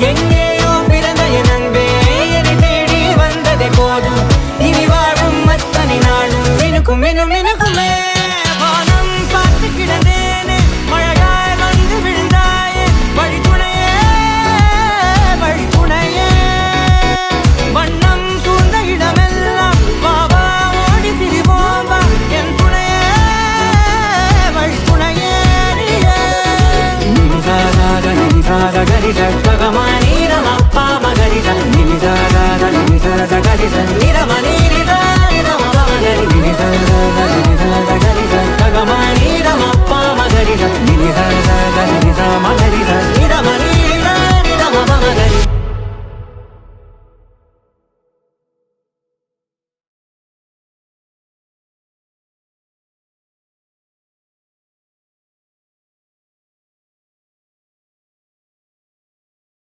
எங்கேயோ பிறந்த என் அன்பே என்னை தேடி வந்ததே போதும். இனி வாழும் அத்தனை நாளும் மினுக்கும் மினும் மினுக்குமே. வானம் பார்த்து கிடந்தேனே மழையாய் வந்து விழுந்தாயே வழித்துணையே வழித்துணையே. வண்ணம் சூழ்ந்த இடமெல்லாம் வாவா ஓடி திரிவோம் வா என் துணையே வழித்துணையே. நிமிசாத நிமிசாத கரிச பகமானி ரமப்பா மகரிச நிமிசாத நிமிசாத கரிச